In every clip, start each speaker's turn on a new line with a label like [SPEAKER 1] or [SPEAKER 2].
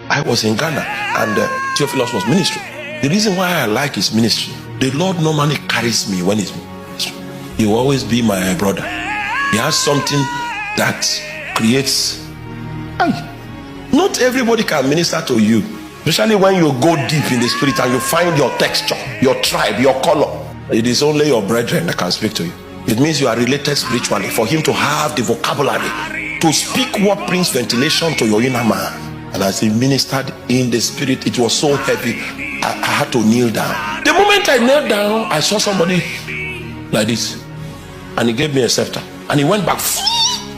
[SPEAKER 1] I was in Ghana and Theophilus was ministry. The reason why I like his ministry, the Lord normally carries me when he's ministry. He will always be my brother. He has something that creates. Not everybody can minister to you, especially when you go deep in the spirit and you find your texture, your tribe, your color. It is only your brethren that can speak to you. It means you are related spiritually. For him to have the vocabulary to speak what brings ventilation to your inner man. And as he ministered in the spirit, it was so heavy, I had to kneel down. The moment I knelt down, I saw somebody like this, and he gave me a scepter, and he went back.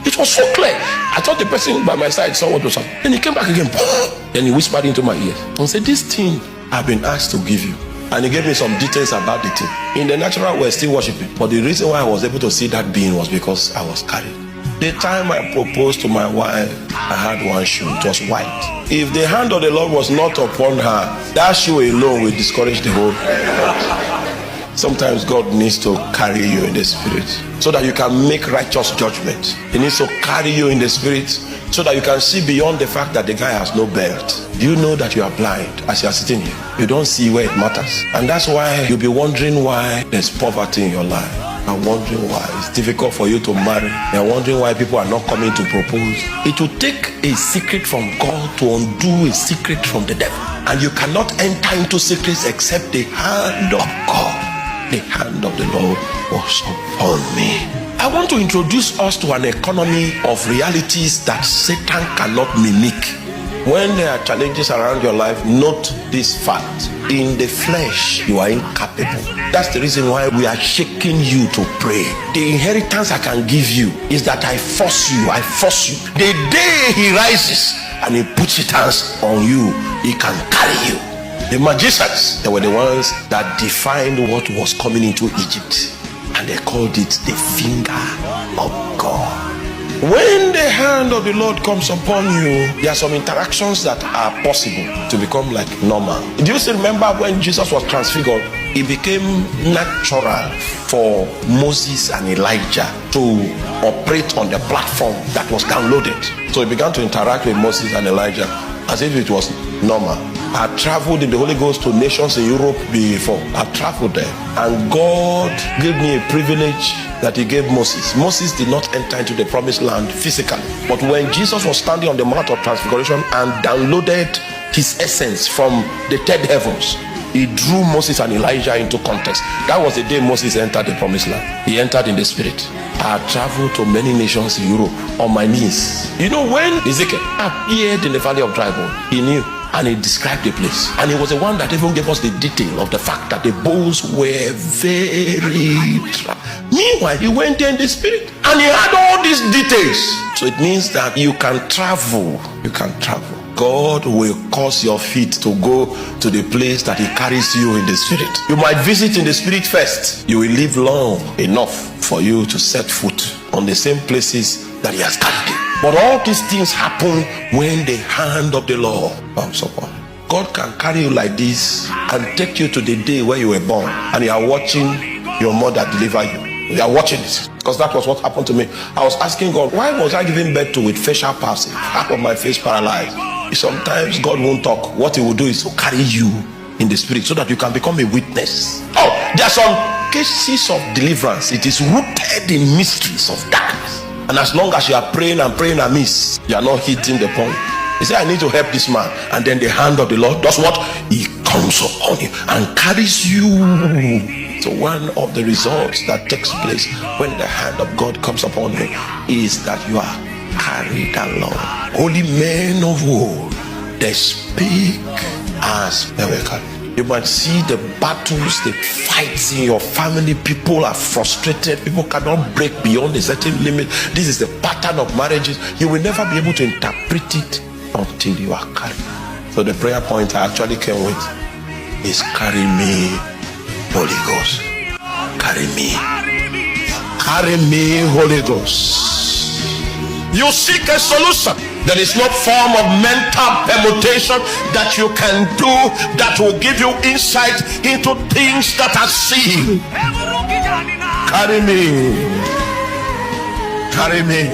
[SPEAKER 1] It was so clear. I thought the person by my side saw what was happening. Then he came back again. Then he whispered into my ear and said, "This thing I've been asked to give you." And he gave me some details about the thing. In the natural, we're still worshiping, but the reason why I was able to see that being was because I was carried. The time I proposed to my wife, I had one shoe. It was white. If the hand of the Lord was not upon her, that shoe alone will discourage the whole. Sometimes God needs to carry you in the spirit so that you can make righteous judgment. He needs to carry you in the spirit so that you can see beyond the fact that the guy has no belt. Do you know that you are blind as you are sitting here? You don't see where it matters. And that's why you'll be wondering why there's poverty in your life. You're wondering why it's difficult for you to marry. You're wondering why people are not coming to propose. It will take a secret from God to undo a secret from the devil. And you cannot enter into secrets except the hand of God. The hand of the Lord was upon me. I want to introduce us to an economy of realities that Satan cannot mimic. When there are challenges around your life, note this fact. In the flesh, you are incapable. That's the reason why we are shaking you to pray. The inheritance I can give you is that I force you. The day he rises and he puts his hands on you, he can carry you. The magicians, they were the ones that defined what was coming into Egypt, and they called it the finger of God. When the hand of the Lord comes upon you, there are some interactions that are possible to become like normal. Do you still remember when Jesus was transfigured? It became natural for Moses and Elijah to operate on the platform that was downloaded. So he began to interact with Moses and Elijah as if it was normal. I traveled in the Holy Ghost to nations in Europe before. I traveled there, and God gave me a privilege that he gave Moses. Moses did not enter into the promised land physically, but when Jesus was standing on the Mount of Transfiguration and downloaded his essence from the third heavens, he drew Moses and Elijah into context. That was the day Moses entered the promised land. He entered in the spirit. I traveled to many nations in Europe on my knees. You know, when Ezekiel appeared in the valley of dry bone, he knew. And he described the place, and he was the one that even gave us the detail of the fact that the bones were very dry. Meanwhile, he went there in the spirit and he had all these details. So it means that you can travel. God will cause your feet to go to the place that he carries you in the spirit. You might visit in the spirit first. You will live long enough for you to set foot on the same places that he has carried you. But all these things happen when the hand of the Lord comes upon. God can carry you like this and take you to the day where you were born, and you are watching your mother deliver you. You are watching it, because that was what happened to me. I was asking God, why was I giving birth to with facial palsy, half of my face paralyzed? Sometimes God won't talk. What he will do is to carry you in the spirit so that you can become a witness. Oh, there are some cases of deliverance. It is rooted in mysteries of darkness. And as long as you are praying and miss, you are not hitting the point. He said, I need to help this man. And then the hand of the Lord does what? He comes upon you and carries you. So one of the results that takes place when the hand of God comes upon you is that you are carried along. Holy men of old, they speak as they were carried. You might see the battles, the fights in your family. People are frustrated. People cannot break beyond a certain limit. This is the pattern of marriages. You will never be able to interpret it until you are carried. So the prayer point I actually came with is, carry me, Holy Ghost. Carry me. Carry me, Holy Ghost. You seek a solution. There is no form of mental permutation that you can do that will give you insight into things that are seen. Carry me. Carry me.